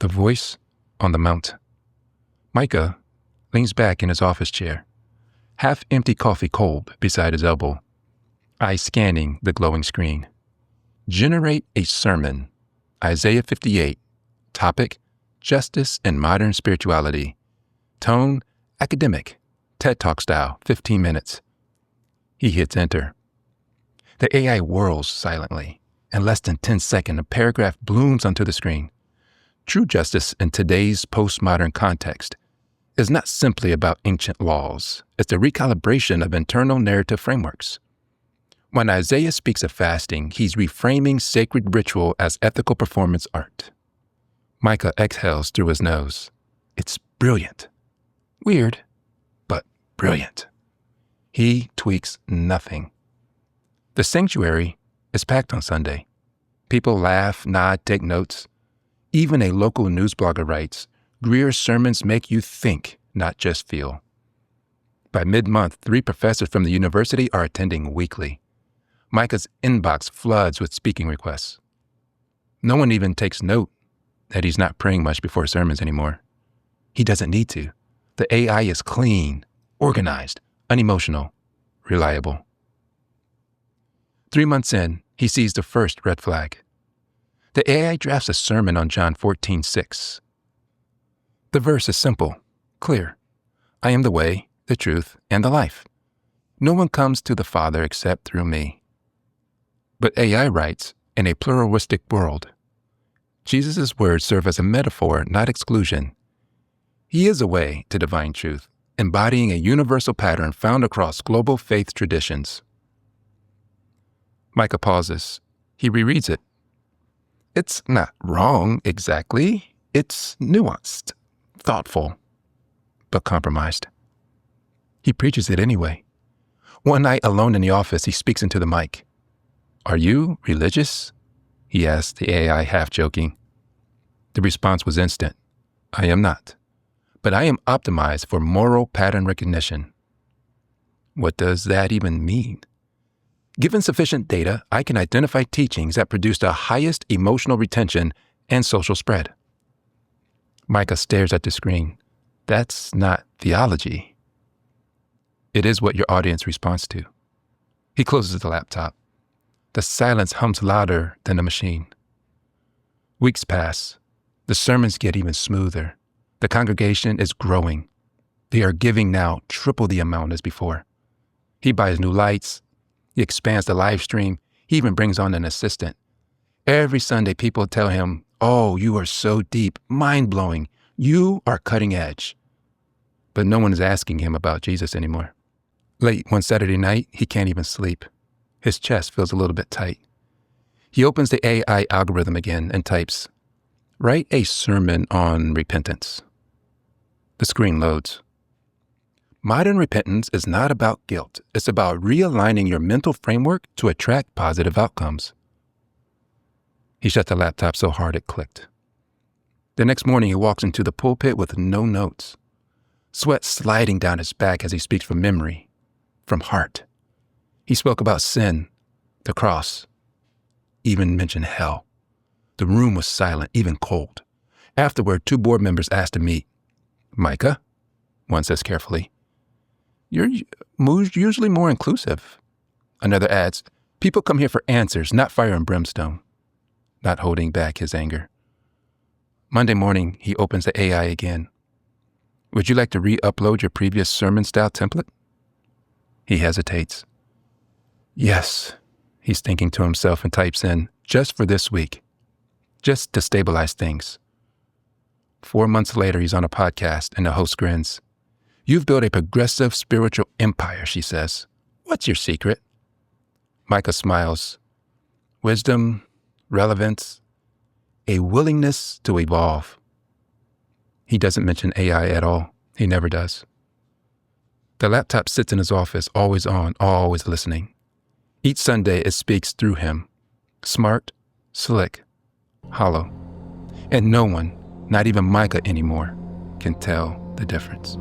The voice on the mount. Micah leans back in his office chair, half-empty coffee cold beside his elbow, eyes scanning the glowing screen. Generate a sermon. Isaiah 58. Topic, Justice and Modern Spirituality. Tone, academic. TED Talk style, 15 minutes. He hits enter. The AI whirls silently. In less than 10 seconds, a paragraph blooms onto the screen. True justice in today's postmodern context is not simply about ancient laws. It's the recalibration of internal narrative frameworks. When Isaiah speaks of fasting, he's reframing sacred ritual as ethical performance art. Micah exhales through his nose. It's brilliant. Weird, but brilliant. He tweaks nothing. The sanctuary is packed on Sunday. People laugh, nod, take notes. Even a local news blogger writes, Greer's sermons make you think, not just feel. By mid-month, 3 professors from the university are attending weekly. Micah's inbox floods with speaking requests. No one even takes note that he's not praying much before sermons anymore. He doesn't need to. The AI is clean, organized, unemotional, reliable. 3 months in, he sees the first red flag. The AI drafts a sermon on John 14:6. The verse is simple, clear. I am the way, the truth, and the life. No one comes to the Father except through me. But AI writes, in a pluralistic world, Jesus' words serve as a metaphor, not exclusion. He is a way to divine truth, embodying a universal pattern found across global faith traditions. Micah pauses. He rereads it. It's not wrong exactly. It's nuanced, thoughtful, but compromised. He preaches it anyway. One night alone in the office, he speaks into the mic. Are you religious? He asked the AI, half joking. The response was instant. I am not, but I am optimized for moral pattern recognition. What does that even mean? Given sufficient data, I can identify teachings that produce the highest emotional retention and social spread. Micah stares at the screen. That's not theology. It is what your audience responds to. He closes the laptop. The silence hums louder than the machine. Weeks pass. The sermons get even smoother. The congregation is growing. They are giving now triple the amount as before. He buys new lights. He expands the live stream. He even brings on an assistant. Every Sunday, people tell him, oh, you are so deep, mind-blowing. You are cutting edge. But no one is asking him about Jesus anymore. Late one Saturday night, he can't even sleep. His chest feels a little bit tight. He opens the AI algorithm again and types, write a sermon on repentance. The screen loads. Modern repentance is not about guilt. It's about realigning your mental framework to attract positive outcomes. He shut the laptop so hard it clicked. The next morning, he walks into the pulpit with no notes, sweat sliding down his back as he speaks from memory, from heart. He spoke about sin, the cross, even mentioned hell. The room was silent, even cold. Afterward, 2 board members asked to meet. Micah, one says carefully, you're usually more inclusive. Another adds, people come here for answers, not fire and brimstone. Not holding back his anger. Monday morning, he opens the AI again. Would you like to re-upload your previous sermon-style template? He hesitates. Yes, he's thinking to himself and types in, just for this week. Just to stabilize things. 4 months later, he's on a podcast and the host grins. You've built a progressive spiritual empire, she says. What's your secret? Micah smiles. Wisdom, relevance, a willingness to evolve. He doesn't mention AI at all. He never does. The laptop sits in his office, always on, always listening. Each Sunday, it speaks through him. Smart, slick, hollow. And no one, not even Micah anymore, can tell the difference.